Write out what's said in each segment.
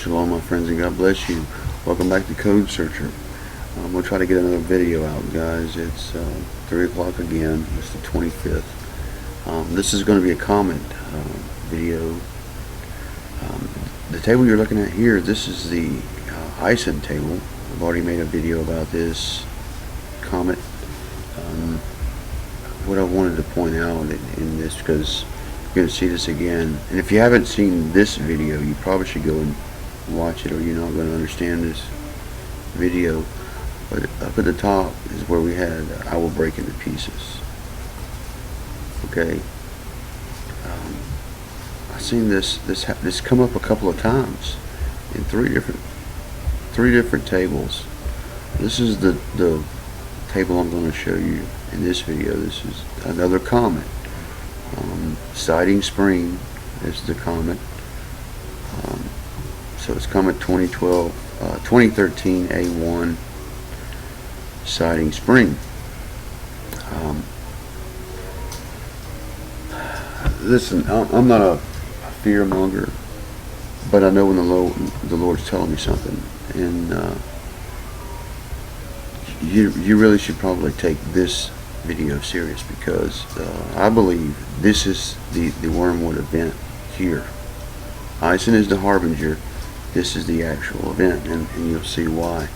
Shalom, my friends, and God bless you. Welcome back to Code Searcher. We'll try to get another video out, guys. It's 3 o'clock again. It's the 25th. This is going to be a Comet video. The table you're looking at here, this is the Ison table. I've already made a video about this Comet. What I wanted to point out in this, because you're going to see this again, and if you haven't seen this video, you probably should go and watch it, or you're not going to understand this video. But up at the top is where we had I will break into pieces. Okay, I've seen this come up a couple of times in three different tables. This is the table I'm going to show you in this video. This is another Comet. Siding Spring is the Comet. So it's Comet 2013 A1 Siding Spring. Listen, I'm not a fear monger, but I know when the Lord's telling me something, and you really should probably take this video serious, because I believe this is the Wormwood event here. Ison is the harbinger. This is the actual event, and you'll see why.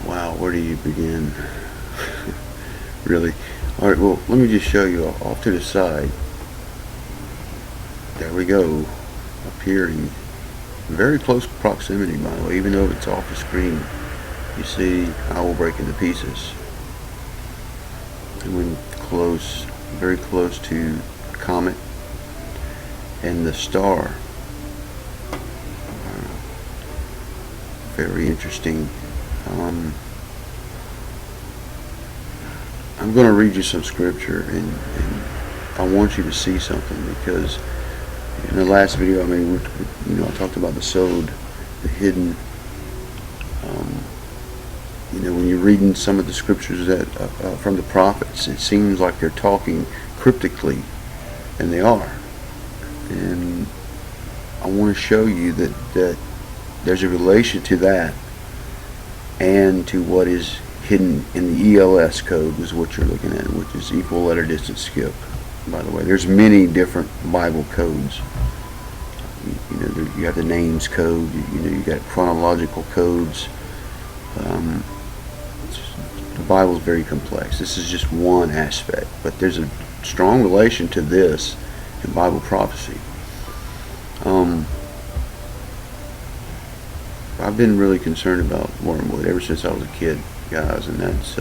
Wow, where do you begin? Really? Alright, well, let me just show you off to the side. There we go. Up here in very close proximity, by the way, even though it's off the screen. You see, I will break into pieces. And when close, very close to Comet and the star. Very interesting. I'm going to read you some scripture, and I want you to see something, because in the last video I made, I talked about the sowed, the hidden. When you're reading some of the scriptures that from the prophets, it seems like they're talking cryptically, and they are. And I want to show you that there's a relation to that and to what is hidden in the ELS code, is what you're looking at, which is equal letter distance skip. By the way, there's many different Bible codes. You have the names code. You got chronological codes. The Bible is very complex. This is just one aspect, but there's a strong relation to this in Bible prophecy. I've been really concerned about Wormwood ever since I was a kid, guys, and that's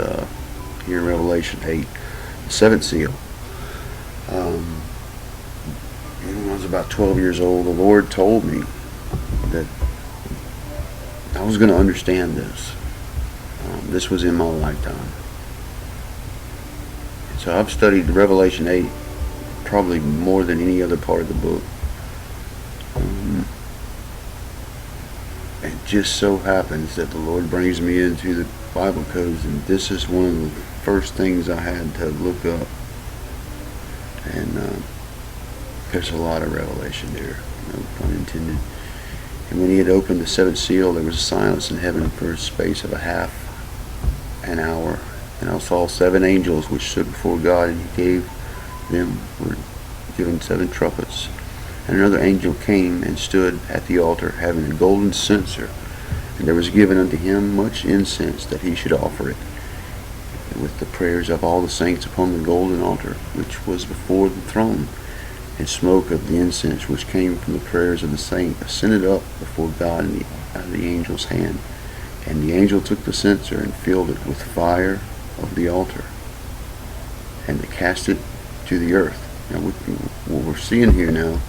here in Revelation 8, the seventh seal. When I was about 12 years old, the Lord told me that I was going to understand this. This was in my lifetime. So I've studied Revelation 8 probably more than any other part of the book. It just so happens that the Lord brings me into the Bible codes, and this is one of the first things I had to look up. And there's a lot of revelation there, no pun intended. And when he had opened the seventh seal, there was a silence in heaven for a space of a half an hour. And I saw 7 angels which stood before God, and he were given 7 trumpets. And another angel came and stood at the altar, having a golden censer, and there was given unto him much incense, that he should offer it with the prayers of all the saints upon the golden altar which was before the throne. And smoke of the incense which came from the prayers of the saint ascended up before God out of the angel's hand. And the angel took the censer and filled it with fire of the altar, and cast it to the earth. Now what we're seeing here now,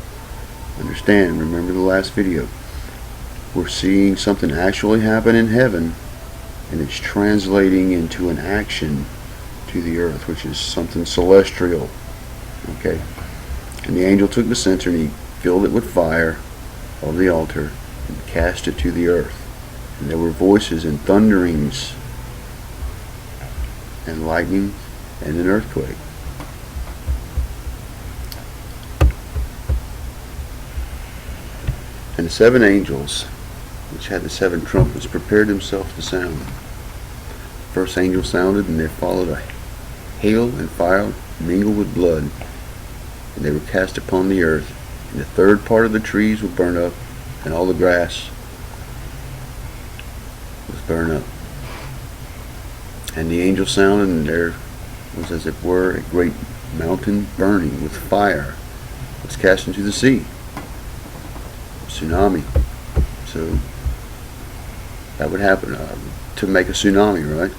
understand, remember the last video, we're seeing something actually happen in heaven, and it's translating into an action to the earth, which is something celestial. Okay. And the angel took the censer, and he filled it with fire of the altar, and cast it to the earth. And there were voices and thunderings and lightning and an earthquake. And the 7 angels, which had the 7 trumpets, prepared themselves to sound. The first angel sounded, and there followed a hail and fire mingled with blood, and they were cast upon the earth. And the third part of the trees were burned up, and all the grass was burned up. And the angel sounded, and there was as it were a great mountain burning with fire, was cast into the sea. Tsunami. So that would happen to make a tsunami, right?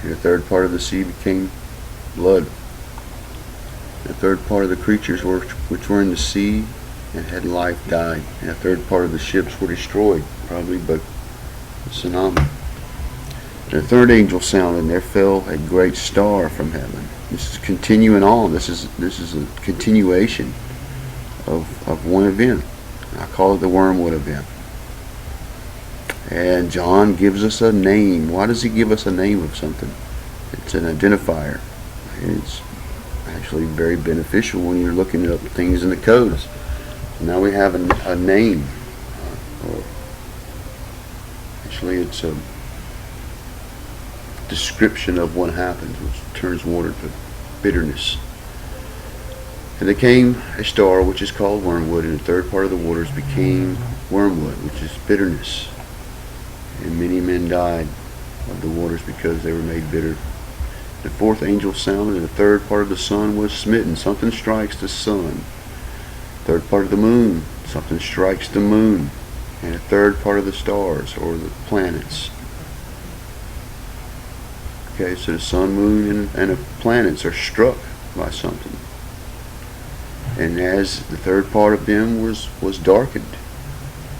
And the third part of the sea became blood. The third part of the creatures which were in the sea and had life died. And a third part of the ships were destroyed, probably, but a tsunami. And the third angel sounded, and there fell a great star from heaven. This is continuing on. This is a continuation of one event. I call it the Wormwood event. And John gives us a name. Why does he give us a name of something? It's an identifier. It's actually very beneficial when you're looking up things in the codes. Now we have a name. Actually, it's a description of what happens, which turns water to bitterness. And there came a star which is called Wormwood, and the third part of the waters became wormwood, which is bitterness. And many men died of the waters because they were made bitter. The fourth angel sounded, and the third part of the sun was smitten. Something strikes the sun. Third part of the moon, something strikes the moon. And a third part of the stars, or the planets. Okay, so the sun, moon, and the planets are struck by something. And as the third part of them was darkened,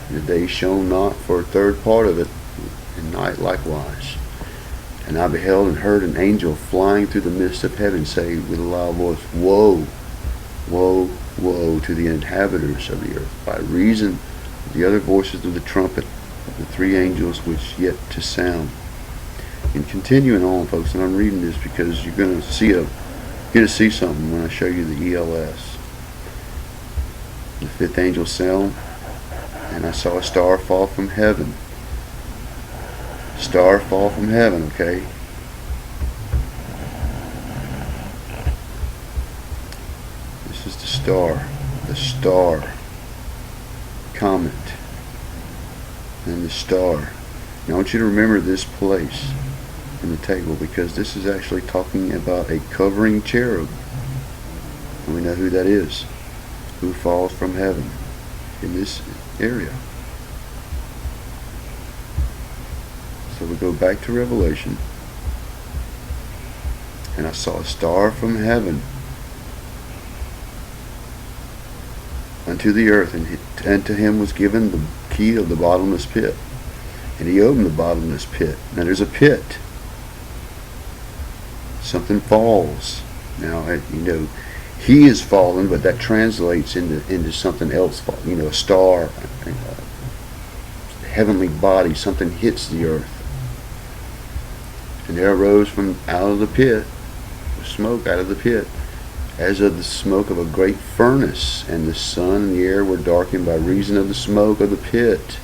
the day shone not for a third part of it, and night likewise. And I beheld and heard an angel flying through the midst of heaven say with a loud voice, Woe, woe, woe to the inhabitants of the earth, by reason of the other voices of the trumpet of the 3 angels which yet to sound. And continuing on, folks, and I'm reading this because you're going to see something when I show you the ELS. The 5th angel sounded, and I saw a star fall from heaven. Star fall from heaven, okay? This is the star, Comet, and the star. Now I want you to remember this place in the table, because this is actually talking about a covering cherub. And we know who that is, who falls from heaven in this area. So we go back to Revelation, and I saw a star from heaven unto the earth, and to him was given the key of the bottomless pit, and he opened the bottomless pit. Now there's a pit. Something falls. Now he is fallen, but that translates into something else. A star, a heavenly body. Something hits the earth. And there arose from out of the pit, smoke out of the pit, as of the smoke of a great furnace, and the sun and the air were darkened by reason of the smoke of the pit.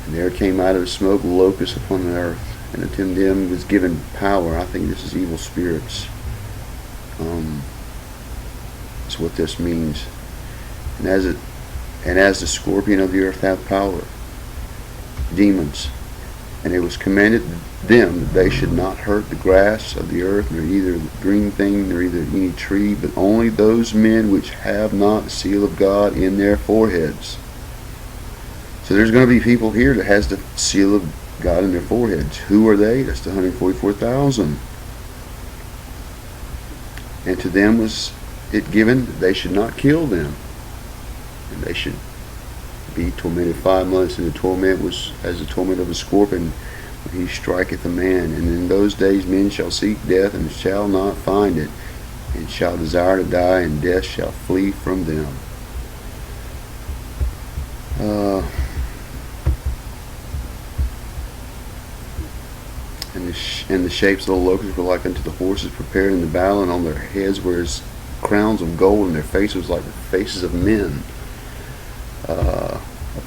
And there came out of the smoke locusts upon the earth, and unto them was given power. I think this is evil spirits. That's what this means. And as the scorpion of the earth hath power, demons. And it was commanded them that they should not hurt the grass of the earth, nor either green thing, nor either any tree, but only those men which have not the seal of God in their foreheads. So there's going to be people here that has the seal of God in their foreheads. Who are they? That's the 144,000. And to them was it given that they should not kill them, and they should be tormented 5 months, and the torment was as the torment of a scorpion when he striketh a man. And in those days men shall seek death, and shall not find it, and shall desire to die, and death shall flee from them. And the shapes of the locusts were like unto the horses prepared in the battle, and on their heads were crowns of gold, and their faces like the faces of men.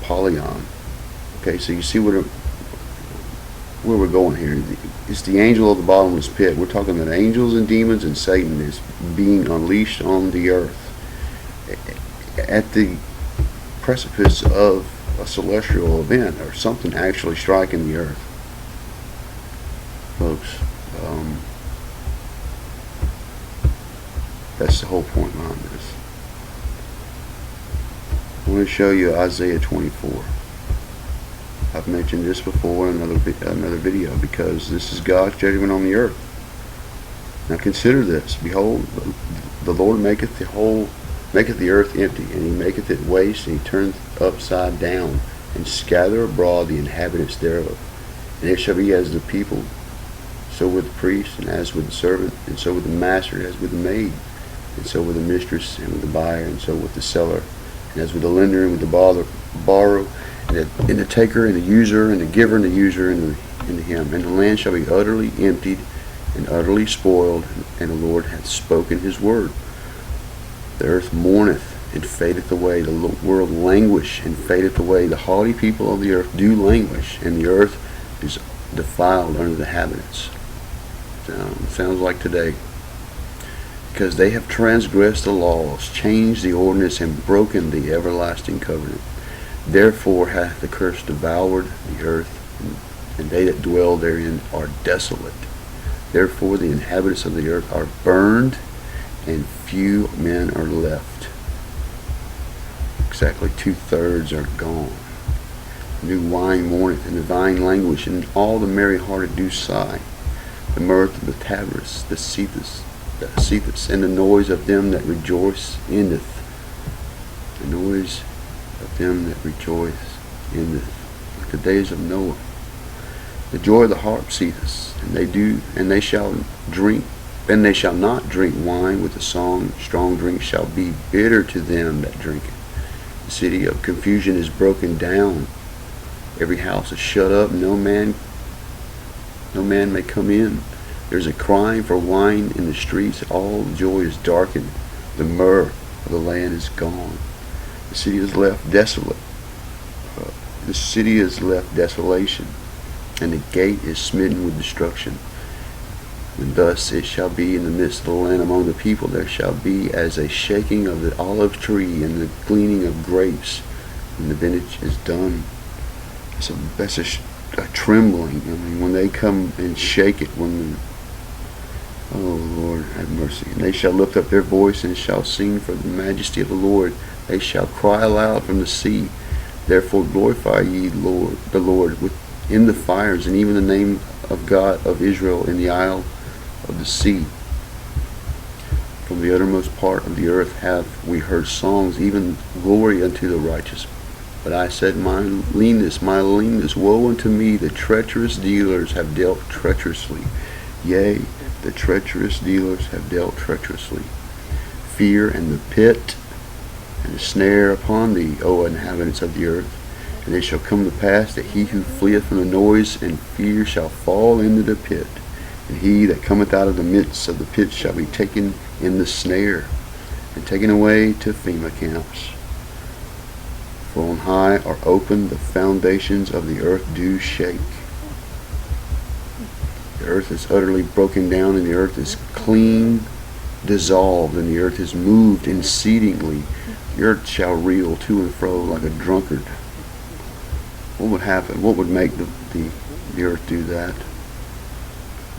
Apollyon. Okay, so you see where we're going here. It's the angel of the bottomless pit. We're talking about angels and demons, and Satan is being unleashed on the earth at the precipice of a celestial event, or something actually striking the earth. Folks, that's the whole point behind this. I want to show you Isaiah 24. I've mentioned this before in another video, because this is God's judgment on the earth. Now consider this. Behold, the Lord maketh the earth empty, and he maketh it waste, and he turneth upside down, and scatter abroad the inhabitants thereof. And it shall be as the people, so with the priest, and as with the servant, and so with the master, as with the maid, and so with the mistress, and with the buyer, and so with the seller, and as with the lender, and with the borrower, and the taker, and the user, and the giver, and the user, and him. And the land shall be utterly emptied, and utterly spoiled, and the Lord hath spoken his word. The earth mourneth, and fadeth away. The world languish, and fadeth away. The haughty people of the earth do languish, and the earth is defiled under the inhabitants. Sounds like today. Because they have transgressed the laws, changed the ordinance, and broken the everlasting covenant. Therefore hath the curse devoured the earth, and they that dwell therein are desolate. Therefore the inhabitants of the earth are burned, and few men are left. Exactly 2/3 are gone. New wine mourneth, and the vine languish, and all the merry-hearted do sigh. The mirth of the tabrets, the seetheth, and the noise of them that rejoice endeth. The noise of them that rejoice endeth, like the days of Noah. The joy of the harp ceaseth, and they shall not drink wine with a song. Strong drink shall be bitter to them that drink it. The city of confusion is broken down. Every house is shut up. No man may come in. There's a crying for wine in the streets. All joy is darkened. The myrrh of the land is gone. The city is left desolate. The city is left desolation, and the gate is smitten with destruction. And thus it shall be in the midst of the land among the people. There shall be as a shaking of the olive tree, and the gleaning of grapes, when the vintage is done. That's a trembling. I mean, when they come and shake it, oh Lord, have mercy. And they shall lift up their voice, and shall sing for the majesty of the Lord. They shall cry aloud from the sea. Therefore glorify ye the Lord in the fires, and even the name of God of Israel in the isle of the sea. From the uttermost part of the earth have we heard songs, even glory unto the righteous. But I said, my leanness, woe unto me, the treacherous dealers have dealt treacherously. Yea, the treacherous dealers have dealt treacherously. Fear and the pit and the snare upon thee, O inhabitants of the earth. And it shall come to pass that he who fleeth from the noise and fear shall fall into the pit. And he that cometh out of the midst of the pit shall be taken in the snare, and taken away to FEMA camps. For on high are opened the foundations of the earth do shake. The earth is utterly broken down, and the earth is clean dissolved, and the earth is moved exceedingly. The earth shall reel to and fro like a drunkard. What would happen? What would make the earth do that?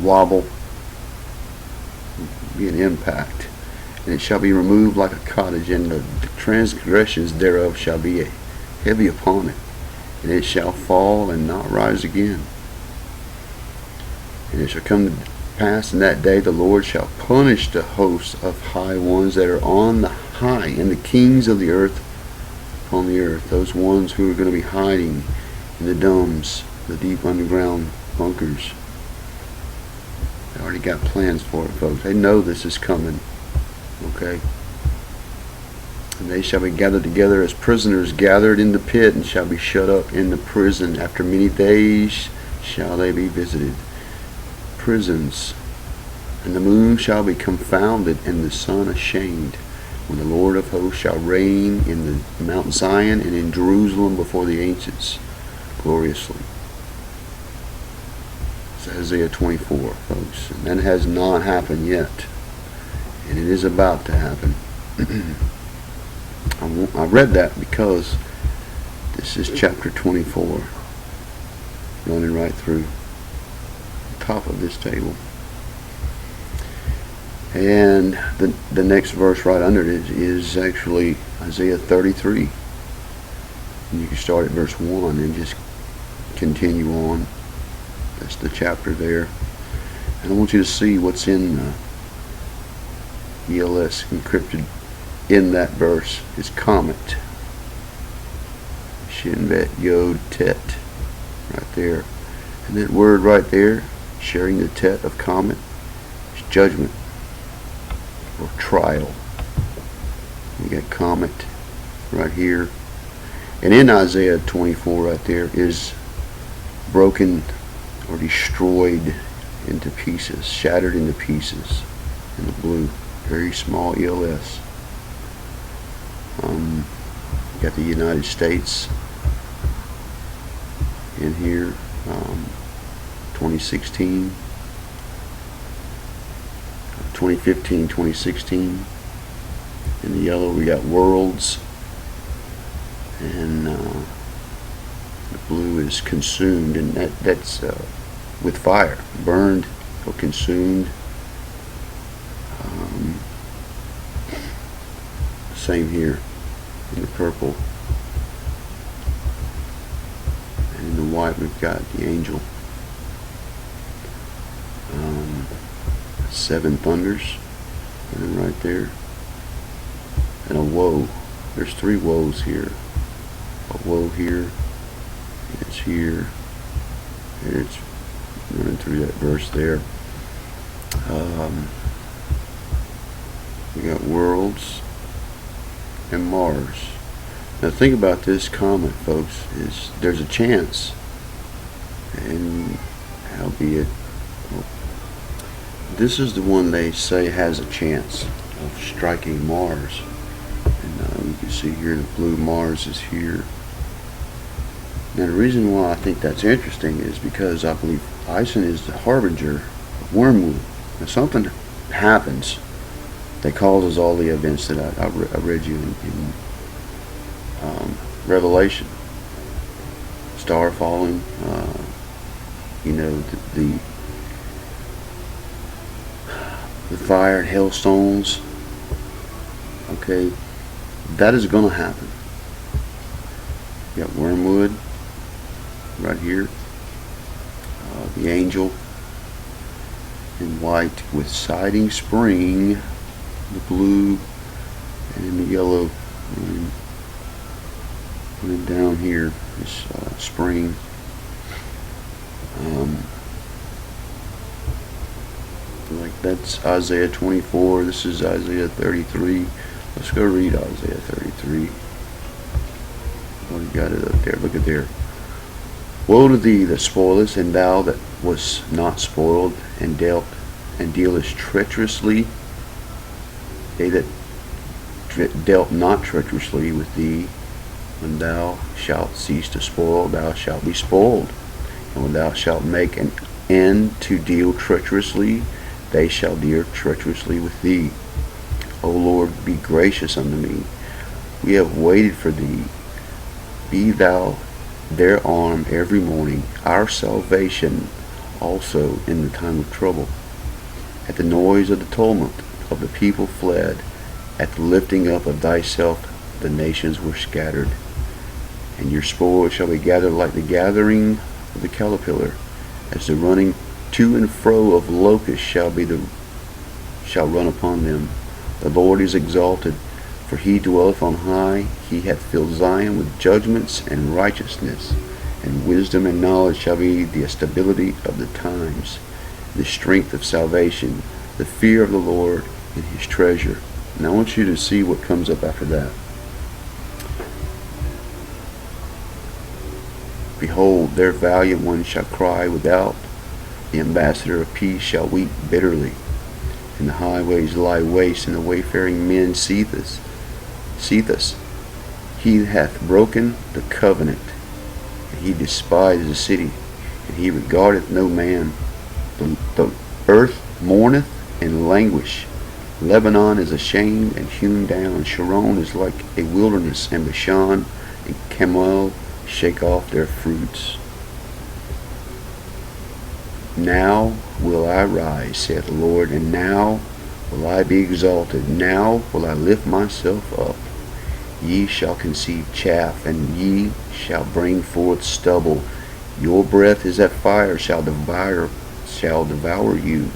Wobble. Be an impact. And it shall be removed like a cottage, and the transgressions thereof shall be heavy upon it. And it shall fall and not rise again. And it shall come to pass in that day, the Lord shall punish the hosts of high ones that are on the high, and the kings of the earth upon the earth. Those ones who are going to be hiding in the domes, the deep underground bunkers. They already got plans for it, folks. They know this is coming. Okay? And they shall be gathered together as prisoners gathered in the pit, and shall be shut up in the prison. After many days shall they be visited. Prisons. And the moon shall be confounded, and the sun ashamed. when the Lord of hosts shall reign in the Mount Zion and in Jerusalem before the ancients gloriously. It's Isaiah 24, folks. And that has not happened yet. And it is about to happen. I read that because this is chapter 24, running right through the top of this table. And the next verse right under it is actually Isaiah 33. And you can start at verse 1 and just continue on. That's the chapter there. And I want you to see what's in ELS encrypted in that verse is Comet. Shin Bet Yod Tet. Right there. And that word right there, sharing the Tet of Comet, is judgment or trial. We got Comet right here. And in Isaiah 24 right there is broken or destroyed into pieces, shattered into pieces in the blue. Very small ELS. Got the United States in here, 2016, 2015, 2016. In the yellow we got worlds, and the blue is consumed, and that's with fire, burned or consumed. Same here in the purple, and in the white we've got the angel. 7 thunders, and right there, and a woe. There's 3 woes here. A woe here, and it's here, and it's running through that verse there. We got worlds and Mars. Now think about this comet, folks, is there's a chance, and howbeit, well, this is the one they say has a chance of striking Mars. And you can see here the blue Mars is here. Now the reason why I think that's interesting is because I believe Ison is the harbinger of Wormwood. Now something happens that causes all the events that I read you in Revelation. Star falling, the fire and hailstones. Okay, that is going to happen. You got Wormwood right here, the angel in white with siding spring, the blue, and in the yellow, running down here is spring. Like that's Isaiah 24. This is Isaiah 33. Let's go read Isaiah 33. Oh, you got it up there. Look at there. Woe to thee that spoilest, and thou that wast not spoiled, and dealest treacherously. They that dealt not treacherously with thee, when thou shalt cease to spoil, thou shalt be spoiled. And when thou shalt make an end to deal treacherously, they shall deal treacherously with thee. O Lord, be gracious unto me. We have waited for thee. Be thou their arm every morning, our salvation also in the time of trouble. At the noise of the tumult of the people fled. At the lifting up of thyself the nations were scattered. And your spoil shall be gathered like the gathering of the caterpillar, as the running to and fro of locusts shall run upon them. The Lord is exalted, for he dwelleth on high. He hath filled Zion with judgments and righteousness, and wisdom and knowledge shall be the stability of the times, the strength of salvation, the fear of the Lord and his treasure. And I want you to see what comes up after that. Behold, their valiant ones shall cry without. The ambassador of peace shall weep bitterly. and the highways lie waste, and the wayfaring men seeth us. He hath broken the covenant, and he despised the city, and he regardeth no man. The earth mourneth and languish. Lebanon is ashamed and hewn down. Sharon is like a wilderness, and Bashan and Carmel shake off their fruits. Now will I rise, saith the Lord, and now will I be exalted. Now will I lift myself up. Ye shall conceive chaff, and ye shall bring forth stubble. Your breath is as fire shall devour you,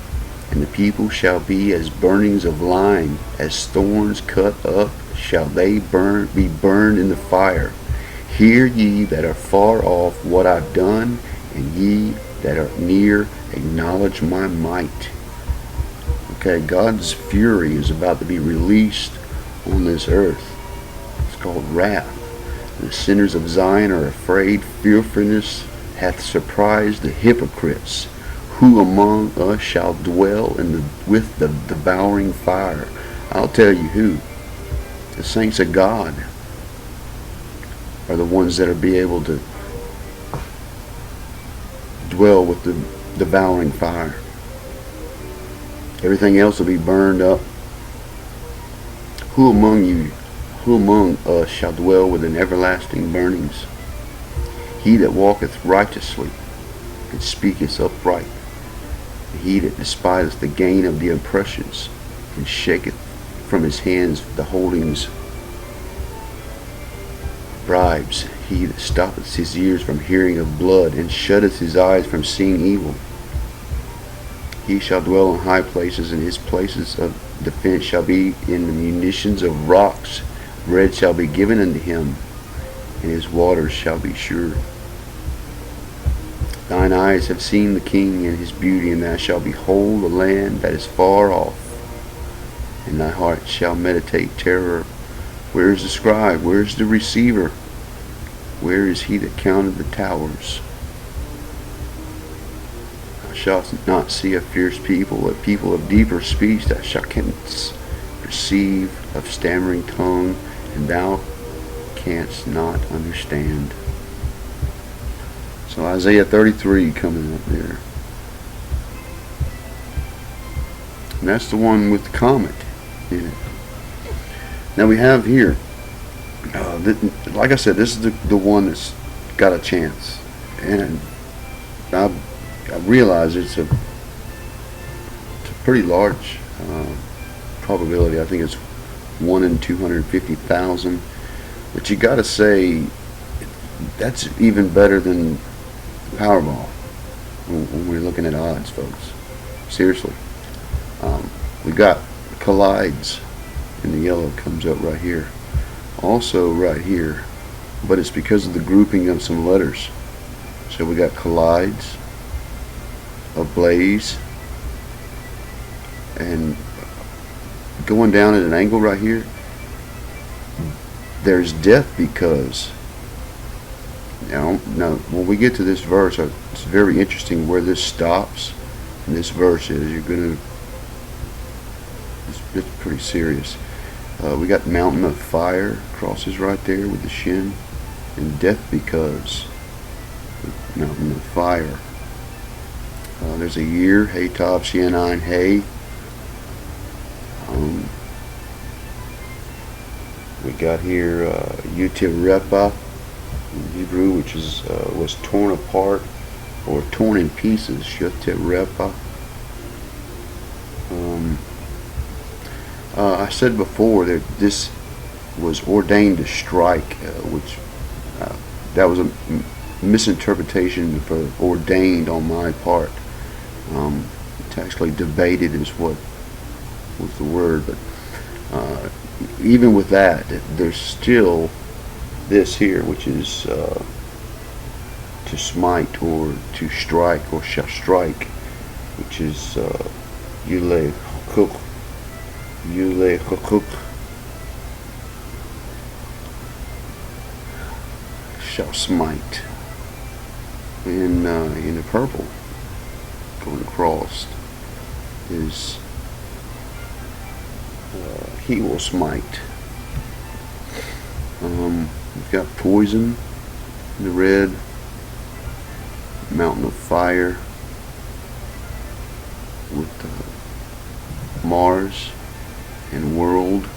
and the people shall be as burnings of lime, as thorns cut up shall they be burned in the fire. Hear ye that are far off what I've done, and ye that are near acknowledge my might. Okay, God's fury is about to be released on this earth. It's called wrath. The sinners of Zion are afraid. Fearfulness hath surprised the hypocrites. Who among us shall dwell with the devouring fire? I'll tell you who. The saints of God are the ones that will be able to dwell with the devouring fire. Everything else will be burned up. Who among us shall dwell with an everlasting burnings? He that walketh righteously and speaketh upright, and he that despiseth the gain of the oppressions, and shaketh from his hands the holdings bribes, he that stoppeth his ears from hearing of blood, and shutteth his eyes from seeing evil. He shall dwell in high places, and his places of defense shall be in the munitions of rocks. Bread shall be given unto him, and his waters shall be sure. Thine eyes have seen the King and his beauty, and thou shalt behold a land that is far off, and thy heart shall meditate terror. Where is the scribe? Where is the receiver? Where is he that counted the towers? Thou shalt not see a fierce people, a people of deeper speech. Thou shalt perceive of stammering tongue, and thou canst not understand. So Isaiah 33 coming up there. And that's the one with the comet in it. Now we have here, like I said, this is the one that's got a chance. And I realize it's a pretty large probability. I think it's 1 in 250,000. But you got to say, that's even better than Powerball when we're looking at odds, folks. Seriously. We got collides, and the yellow comes up right here. Also right here, but it's because of the grouping of some letters. So we got collides, ablaze, and going down at an angle right here, there's death because. Now, when we get to this verse, it's very interesting where this stops and this verse is. It's pretty serious. We got mountain of fire crosses right there with the shin, and death because mountain of fire. There's a year, Hey Tav Shianine Hey. We got here Utirepa in Hebrew, which is was torn apart or torn in pieces. Utirepa. I said before that this was ordained to strike, which that was a misinterpretation for ordained on my part. It's actually debated is what was the word, but even with that, there's still this here, which is to smite or to strike or shall strike, which is Yule Hukuk shall smite. In the purple going across is he will smite. We've got poison in the red, mountain of fire with Mars and world.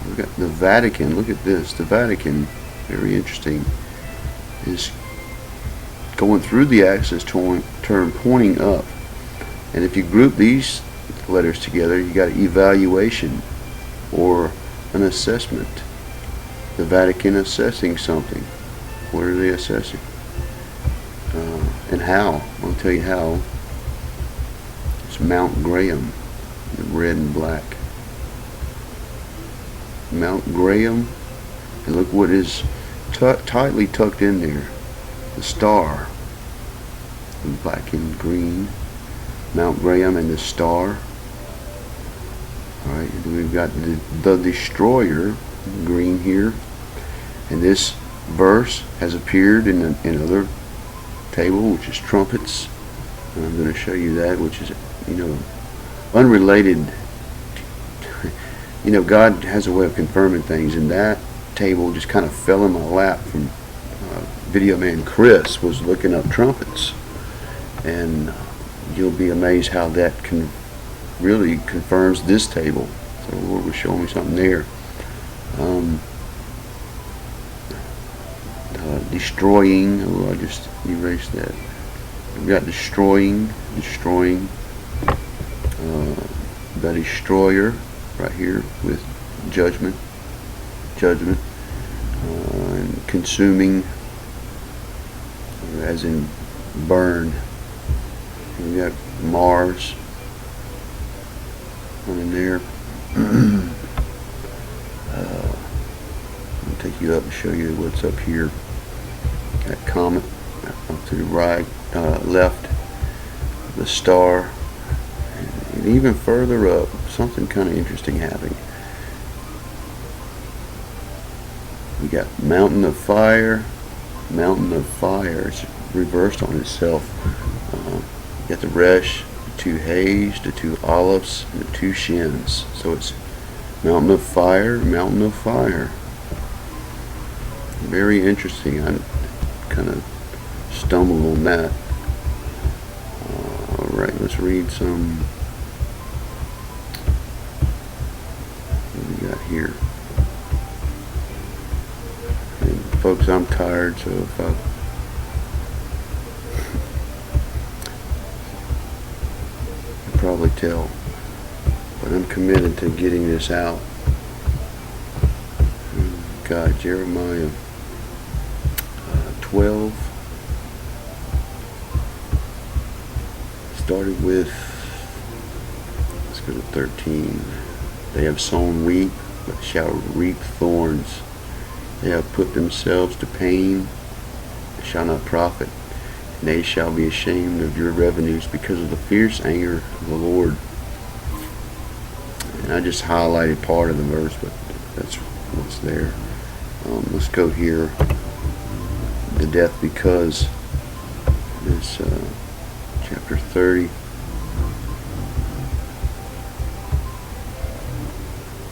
We've got the Vatican. Look at this. The Vatican, very interesting, is going through the axis term pointing up. And if you group these letters together, you got evaluation or an assessment. The Vatican assessing something. What are they assessing? And how? I'll tell you how. It's Mount Graham, the red and black. Mount Graham, and look what is tightly tucked in there. The star, in black and green. Mount Graham and the star. Alright, and then we've got the destroyer, green here. And this verse has appeared in another table, which is trumpets. And I'm going to show you that, which is, unrelated. God has a way of confirming things, and that table just kind of fell in my lap from video man Chris was looking up trumpets, and you'll be amazed how that really confirms this table. So the Lord was showing me something there. Destroying. I just erased that. We've got destroying, the destroyer right here with judgment, and consuming, as in burn. We got Mars on in there. I'll take you up and show you what's up here. Got Comet up to the right, left, the star, and even further up, something kind of interesting happening. We got mountain of fire. It's reversed on itself. You got the resh, the two hays, the two olives, and the two shins. So it's mountain of fire. Very interesting. I kind of stumbled on that. Alright, let's read some. What we got here? And folks, I'm tired, so if I you can probably tell, but I'm committed to getting this out. God, Jeremiah 12, started with, let's go to 13. They have sown wheat, but shall reap thorns. They have put themselves to pain, and shall not profit. And they shall be ashamed of your revenues because of the fierce anger of the Lord. And I just highlighted part of the verse, but that's what's there. Let's go here. The death because is chapter 30.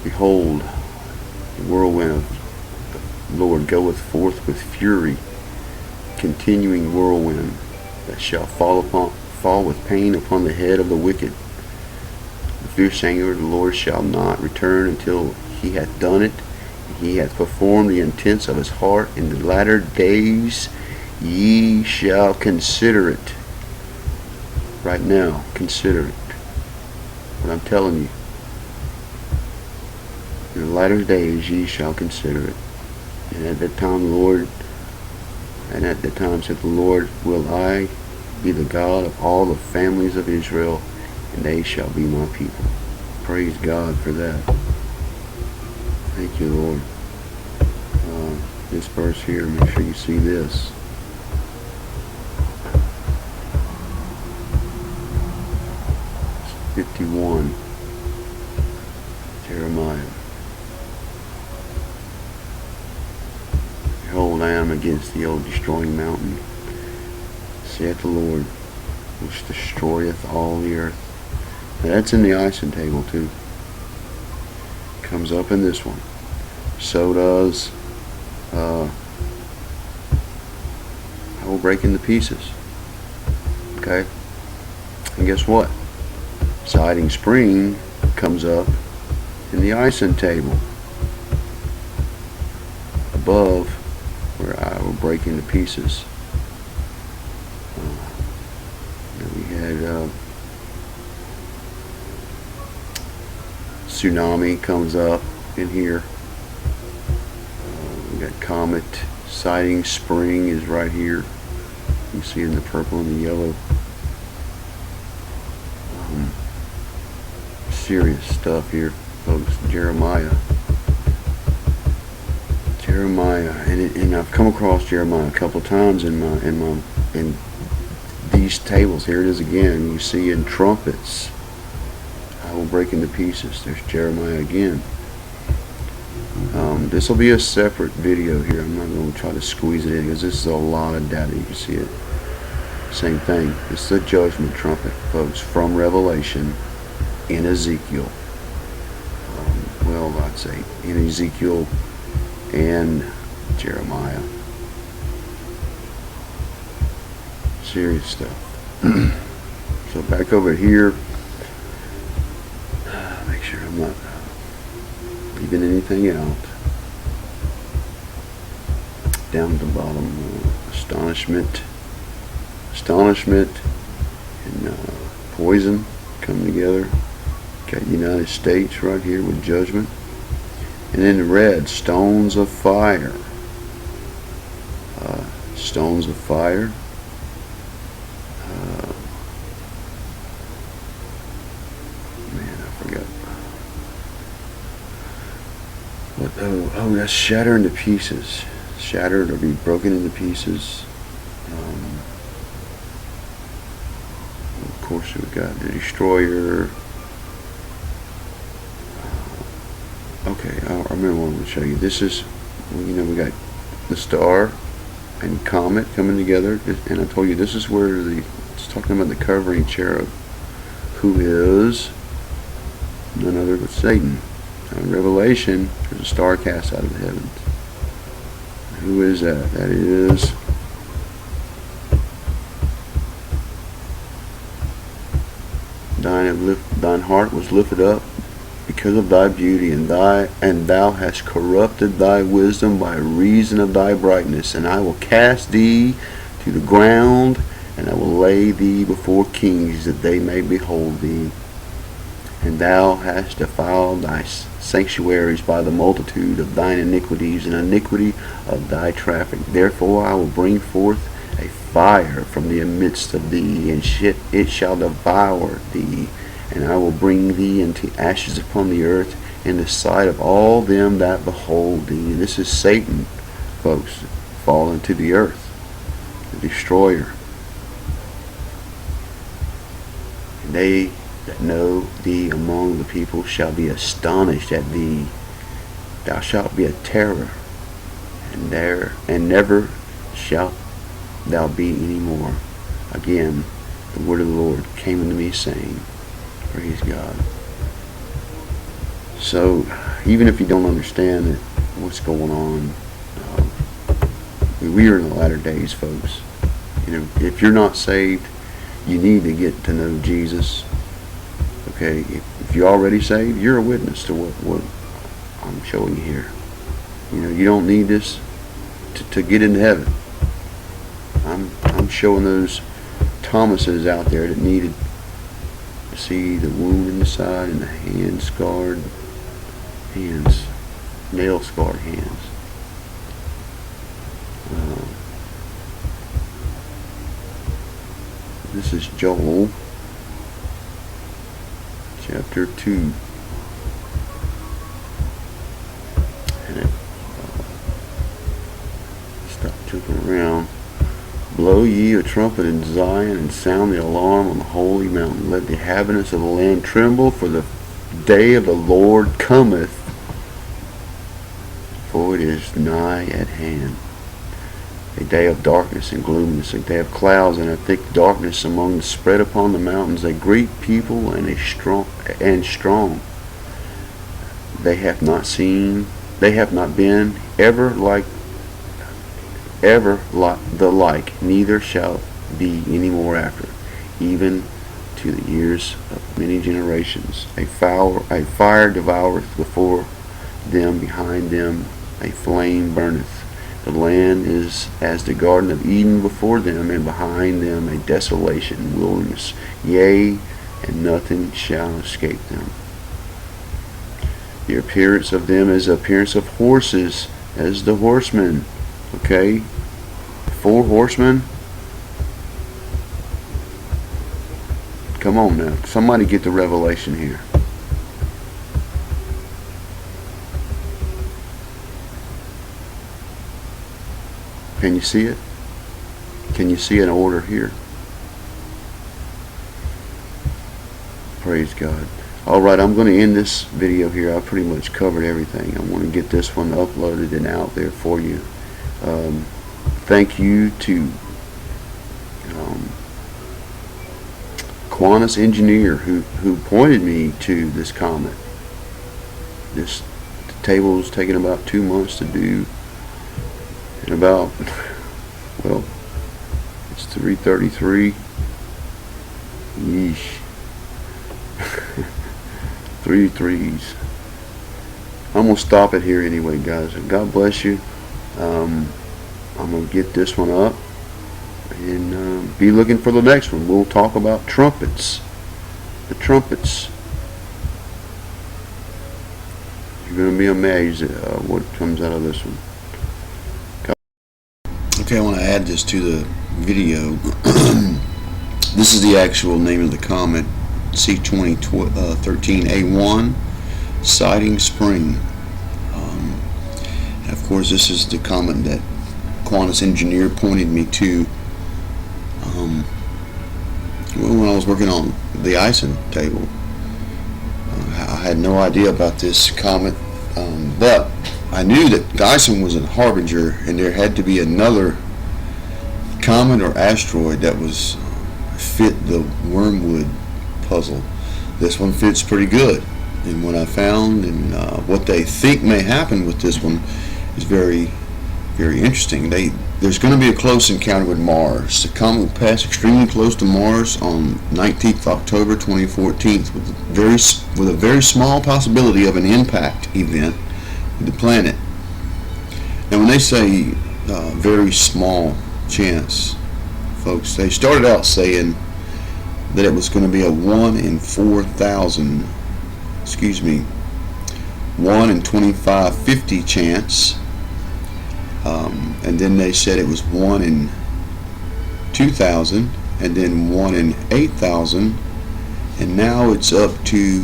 Behold, the whirlwind of the Lord goeth forth with fury, continuing whirlwind that shall fall with pain upon the head of the wicked. The fierce anger of the Lord shall not return until he hath done it. He hath performed the intents of his heart. In the latter days ye shall consider it. Right now, consider it. What I'm telling you. In the latter days ye shall consider it. And at that time, said the Lord, will I be the God of all the families of Israel, and they shall be my people. Praise God for that. Thank you, Lord. This verse here, make sure you see this. It's 51. Jeremiah. Behold, I am against the old destroying mountain, saith the Lord, which destroyeth all the earth. That's in the icing table too. Comes up in this one. So does I will break into pieces. Okay? And guess what? Siding spring comes up in the icing table above where I will break into pieces. Then we had tsunami comes up in here. We got Comet. Siding spring is right here. You see it in the purple and the yellow. Serious stuff here, folks. Jeremiah, and I've come across Jeremiah a couple times in these tables. Here it is again. You see in trumpets, I will break into pieces. There's Jeremiah again. This will be a separate video here. I'm not going to try to squeeze it in because this is a lot of data. You can see it. Same thing. It's the judgment trumpet, folks, from Revelation in Ezekiel. Well, I'd say in Ezekiel and Jeremiah. Serious stuff. So back over here. Make sure I'm not leaving anything out. Down at the bottom, astonishment and poison come together. Got United States right here with judgment. And in the red, stones of fire. Stones of fire. Man, I forgot. What? Oh, that's shatter into pieces. Shattered or be broken into pieces. Of course, we've got the destroyer. Okay, I remember what I'm going to show you. This is, we got the star and comet coming together, and I told you this is where it's talking about the covering cherub, who is none other but Satan. Now in Revelation, there's a star cast out of the heavens. Who is that? That is thine heart was lifted up because of thy beauty, and thou hast corrupted thy wisdom by reason of thy brightness. And I will cast thee to the ground, and I will lay thee before kings, that they may behold thee. And thou hast defiled thy sanctuaries by the multitude of thine iniquities, and iniquity of thy traffic. Therefore I will bring forth a fire from the midst of thee, and it shall devour thee. And I will bring thee into ashes upon the earth, in the sight of all them that behold thee. And this is Satan, folks, fallen to the earth, the destroyer. And they that know thee among the people shall be astonished at thee. Thou shalt be a terror, and never shalt thou be any more. Again, the word of the Lord came unto me, saying, praise God. So, even if you don't understand what's going on, we are in the latter days, folks. If you're not saved, you need to get to know Jesus. Okay, if you're already saved, you're a witness to what I'm showing you here. You don't need this to get into heaven. I'm showing those Thomases out there that needed to see the wound in the side and the nail scarred hands. This is Joel chapter 2. And stop jumping around. Blow ye a trumpet in Zion, and sound the alarm on the holy mountain. Let the inhabitants of the land tremble, for the day of the Lord cometh, for it is nigh at hand. a day of darkness and gloominess, a day of clouds and a thick darkness among the spread upon the mountains, a great people and strong. They have not seen, they have not been ever the like, neither shall be any more after, even to the years of many generations. A fire devoureth before them, behind them a flame burneth. The land is as the Garden of Eden before them, and behind them a desolation wilderness. Yea, and nothing shall escape them. The appearance of them is the appearance of horses, as the horsemen. Okay? 4 horsemen. Come on now. Somebody get the revelation here. Can you see it? Can you see an order here? Praise God. Alright, I'm going to end this video here. I've pretty much covered everything. I want to get this one uploaded and out there for you. Thank you to Quantus Engineer who pointed me to this comet. The table's taken about 2 months to do. And about, well, it's 3:33. Yeesh. 3 threes. I'm going to stop it here anyway, guys. God bless you. I'm going to get this one up and be looking for the next one. We'll talk about trumpets. The trumpets. You're going to be amazed at what comes out of this one. Okay, I want to add this to the video. This is the actual name of the comet, C2013A1 Siding Spring. And of course, this is the comet that Quantus Engineer pointed me to when I was working on the icing table. I had no idea about this comet, but I knew that Dyson was a harbinger, and there had to be another comet or asteroid that was fit the Wormwood puzzle. This one fits pretty good, and what I found and what they think may happen with this one is very, very interesting. There's going to be a close encounter with Mars. The comet will pass extremely close to Mars on 19th October 2014 with a very small possibility of an impact event the planet. Now when they say very small chance, folks, they started out saying that it was going to be a 1 in 4,000, 1 in 2550 chance, and then they said it was 1 in 2,000, and then 1 in 8,000, and now it's up to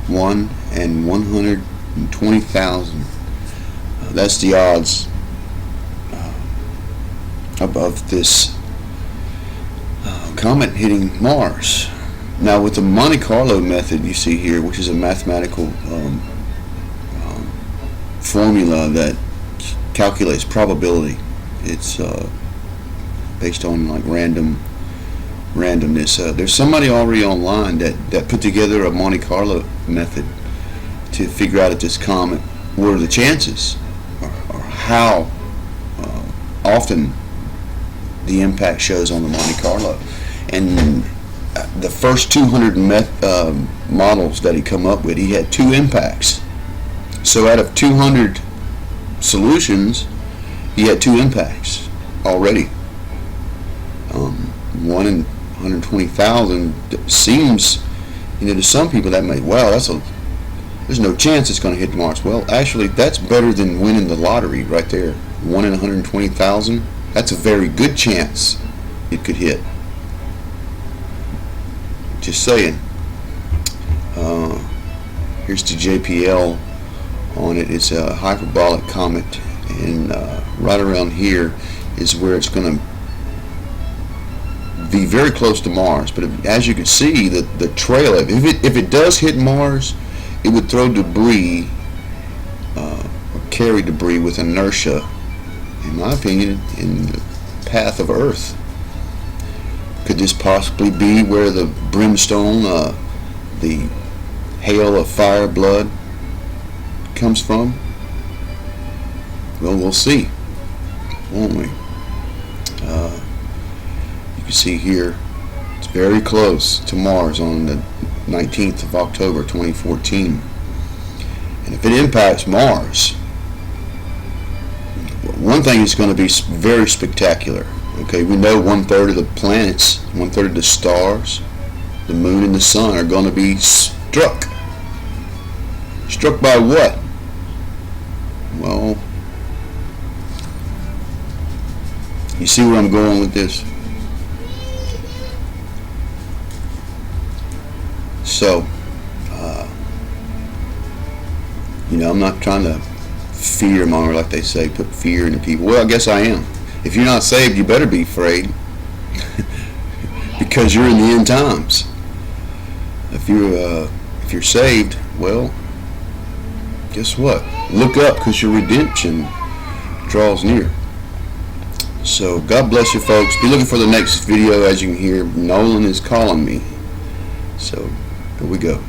1 in 120,000. That's the odds above this comet hitting Mars. Now with the Monte Carlo method you see here, which is a mathematical formula that calculates probability, it's based on like randomness. There's somebody already online that put together a Monte Carlo method to figure out if this comet, what are the chances, or how often the impact shows on the Monte Carlo. And the first 200 models that he come up with, he had 2 impacts. So out of 200 solutions, he had 2 impacts already. 1 in 120,000 seems, to some people that may, wow, there's no chance it's going to hit Mars. Well, actually, that's better than winning the lottery right there. 1 in 120,000. That's a very good chance it could hit. Just saying. Here's the JPL on it. It's a hyperbolic comet, and right around here is where it's going to be very close to Mars. But as you can see, the trail, if it does hit Mars, it would throw debris, or carry debris with inertia, in my opinion, in the path of earth. Could this possibly be where the brimstone, the hail of fire, blood comes from? Well, we'll see, won't we? You can see here, it's very close to Mars on the 19th of October 2014. And if it impacts Mars, one thing is going to be very spectacular. Okay, we know 1/3 of the planets, 1/3 of the stars, the moon and the sun are going to be struck. Struck by what? Well, you see where I'm going with this? So, I'm not trying to fearmonger, like they say, put fear into people. Well, I guess I am. If you're not saved, you better be afraid, because you're in the end times. If you're saved, well, guess what? Look up, because your redemption draws near. So God bless you, folks. Be looking for the next video. As you can hear, Nolan is calling me. So here we go.